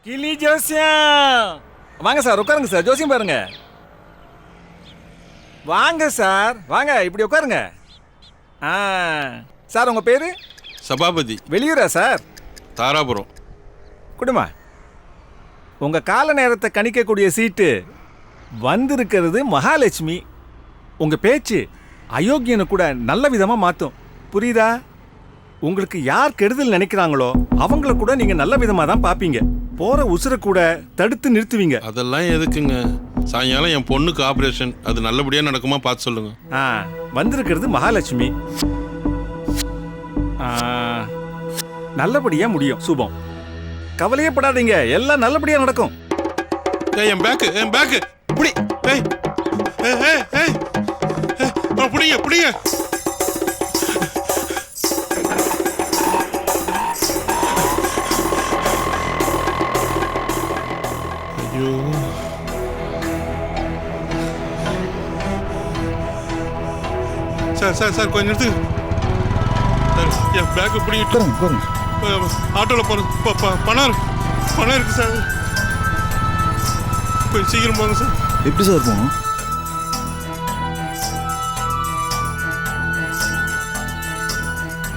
கிளி ஜோசியம் வாங்க சார், உட்காருங்க சார். ஜோசியம் பாருங்க. வாங்க சார், வாங்க இப்படி உட்காருங்க. சார் உங்க பேரு? சபாபதி. வெளியூரா சார்? தாராபுரம். குடுமா, உங்க கால நேரத்தை கணிக்கக்கூடிய சீட்டு வந்திருக்கிறது மகாலட்சுமி. உங்க பேச்சு அயோக்கியனை கூட நல்ல விதமா மாத்தும். புரியுதா? உங்களுக்கு யார் கெடுதல் நினைக்கிறாங்களோ அவங்கள கூட நீங்க நல்ல விதமா தான் பாப்பீங்க. போற உசுர கூட தடுத்து நிறுத்துவீங்க. அதெல்லாம் எதுக்குங்க? சாயங்காலம் என் பொண்ணுக்கு ஆபரேஷன், அது நல்லபடியா நடக்குமா பார்த்து சொல்லுங்க. வந்திருக்கிறது மகாலட்சுமி. நல்லபடியா முடியும். சுபம். கவலையே படாதீங்க, எல்லாம் நல்லபடியா நடக்கும். என் பேக்கு புடி. புடிங்க புடிங்க. ஐயோ, சார் கொஞ்சம் நிறுத்துங்க. என் பேக்கு பிடிக்கிட்டு ஆட்டோவில் போகிறேன். பணம் இருக்கு சார். கொஞ்சம் சீக்கிரம் போங்க சார். எப்படி சார் போகணும்?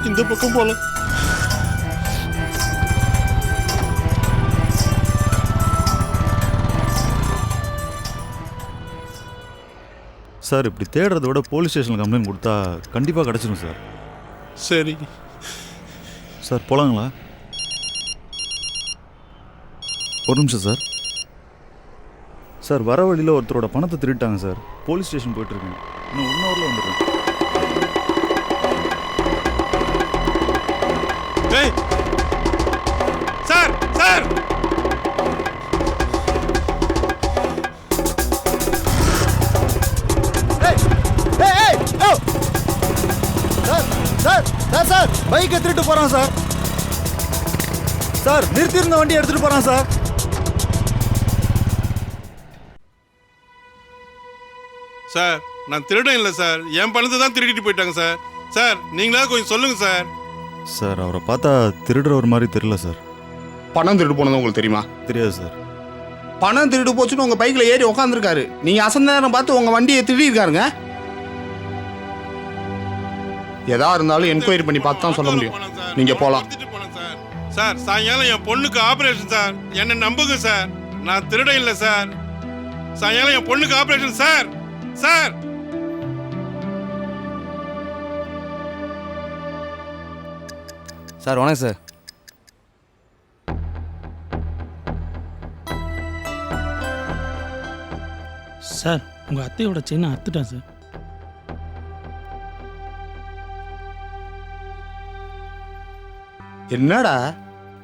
இந்த பக்கம் போகலாம். சார் இப்படி தேடுறத விட போலீஸ் ஸ்டேஷனில் கம்ப்ளைண்ட் கொடுத்தா கண்டிப்பாக கிடச்சிடும் சார். சரி சார் போகலாங்களா? ஒரு நிமிஷம் சார். சார் வர வழியில் ஒருத்தரோட பணத்தை திருட்டாங்க சார். போலீஸ் ஸ்டேஷன் போயிட்டுருக்கேன். இன்னும் 1 ஹவரில் வந்துடுறேன். சார் சார் சார் பைக்கை திருட்டு போகிறான் சார். சார் நிறுத்திருந்த வண்டி எடுத்துகிட்டு போகிறான் சார். சார் நான் திருடன் இல்லை சார், என் பணத்தை தான் திருடிட்டு போயிட்டாங்க சார். சார் நீங்களா கொஞ்சம் சொல்லுங்க சார். சார் அவரை பார்த்தா திருடுற மாதிரி தெரியல சார். பணம் திருடு போனது உங்களுக்கு தெரியுமா? தெரியாது சார். பணம் திருடு போச்சுன்னு உங்க பைக்ல ஏறி உட்காந்துருக்காரு. நீங்க அசந்த நேரம் பார்த்து உங்க வண்டியை திருடி இருக்காருங்க. எதா இருந்தாலும் என்கொயரி பண்ணி பார்த்து தான் சொல்ல முடியும். நீங்க போலாம் சார். சாயங்காலம் என் பொண்ணுக்கு ஆபரேஷன் சார், என்ன நம்புங்க சார். நான் திருடன் இல்லை சார். சாயங்காலம் என் பொண்ணுக்கு ஆபரேஷன் சார். சார் சார் வணக்கம் சார். சார் உங்க அத்தையோட செயினை அத்துட்டான் சார். என்னடா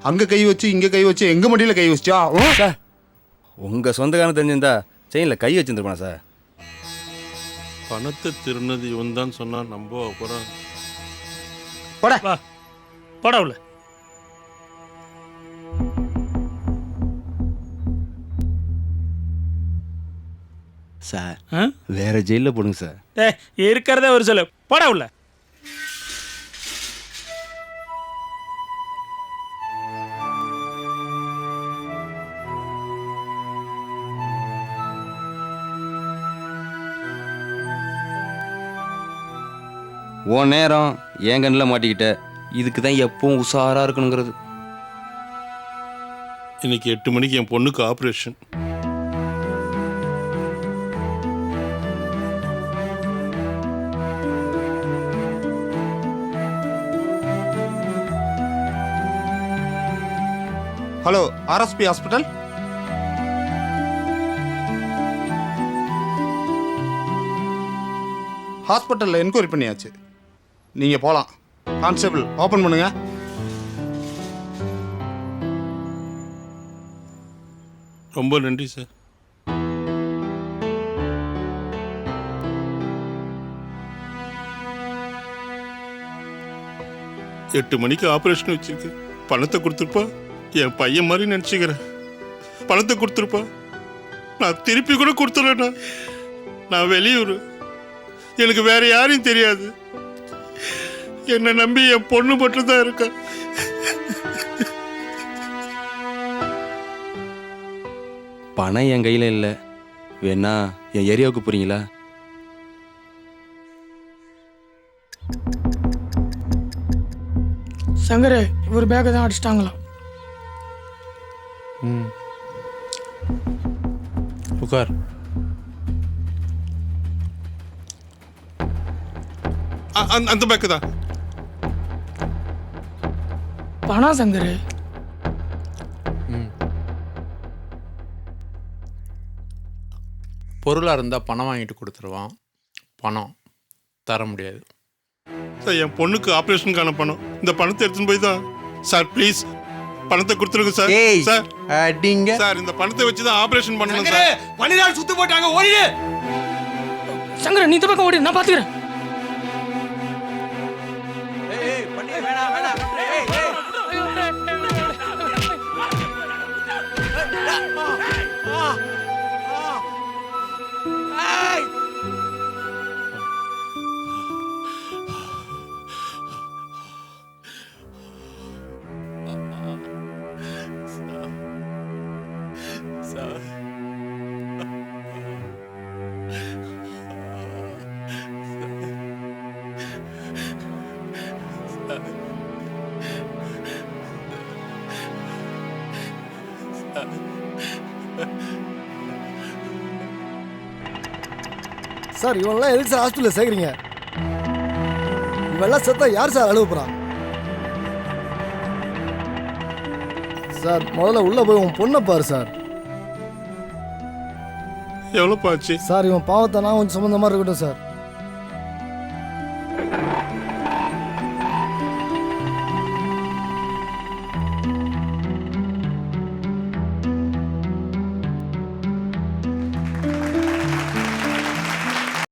அங்க கை வச்சு இங்க கை வச்சு எங்க மடியில கை வச்சா? சார் உங்க சொந்தக்காரன் தெரிஞ்சிருந்தா செயின்ல கை வச்சிருந்துருப்பானா சார்? பணத்தை திருநது இவன் தான் சொன்னா நம்ப அப்புறம் படவுல சார் வேற ஜெயிலில் போடுங்க சார். இருக்கிறதே ஒரு சொல்லு. படவுல உன் நேரம் என் கண்ணில் மாட்டிக்கிட்ட. இதுக்கு தான் எப்பவும் உஷாராக இருக்கணுங்கிறது. இன்னைக்கு 8 மணிக்கு என் பொண்ணுக்கு ஆப்ரேஷன். Hello, RSP hospital. ஹாஸ்பிட்டலில் என்கொயரி பண்ணியாச்சு. நீங்கள் போகலாம். கான்ஸ்டபிள் ஓப்பன் பண்ணுங்க. ரொம்ப நன்றி சார். எட்டு மணிக்கு ஆப்ரேஷன் வச்சிருக்கு. பணத்தை கொடுத்துருப்பா. என் பையன் மாதிரி நினச்சிக்கிறேன். பணத்தை கொடுத்துருப்பா. நான் திருப்பி கூட கொடுத்துட்றேண்ணா. நான் வெளியூர், எனக்கு வேற யாரையும் தெரியாது. என்னை நம்பி என் பொண்ணு மட்டும்தான் இருக்கா. பணம் என் கையில் இல்லை. வேணா என் ஏரியாவுக்கு போகிறீங்களா? சங்கரே, இவர் பேக்கை தான் அடிச்சிட்டாங்களாம். உட்கார். அந்த பேக்கு தான். பணம் சங்கரே. பொருளாக இருந்தால் பணம் வாங்கிட்டு கொடுத்துருவான். பணம் தர முடியாது சார். என் பொண்ணுக்கு ஆப்ரேஷனுக்கான பணம். இந்த பணத்தை எடுத்துன்னு போய் தான் சார். ப்ளீஸ் பணத்தை கொடுத்துருங்க சார். சார் அடிங்க சார், இந்த பணத்தை வச்சு தான் ஆப்ரேஷன் பண்ணணும் சார். 12 நாள் சுத்து போட்டாங்க, ஓடிடு. சங்கரே, நீ இந்த பக்கம் ஓடி, நான் பார்த்துக்கிறேன். சார், இவனெல்லாம் எதுக்கு சார் ஹாஸ்பிட்டலில் சேர்க்குறீங்க? இவெல்லாம் செத்தா யார் சார் அழுவ போகிறான்? சார், முதல்ல உள்ளே போய் உன் பொண்ணை பாரு சார். எவ்வளோப்பா ஆச்சு சார், இவன் பாவத்தை நான் கொஞ்சம் சம்மந்தமாக இருக்கட்டும் சார்.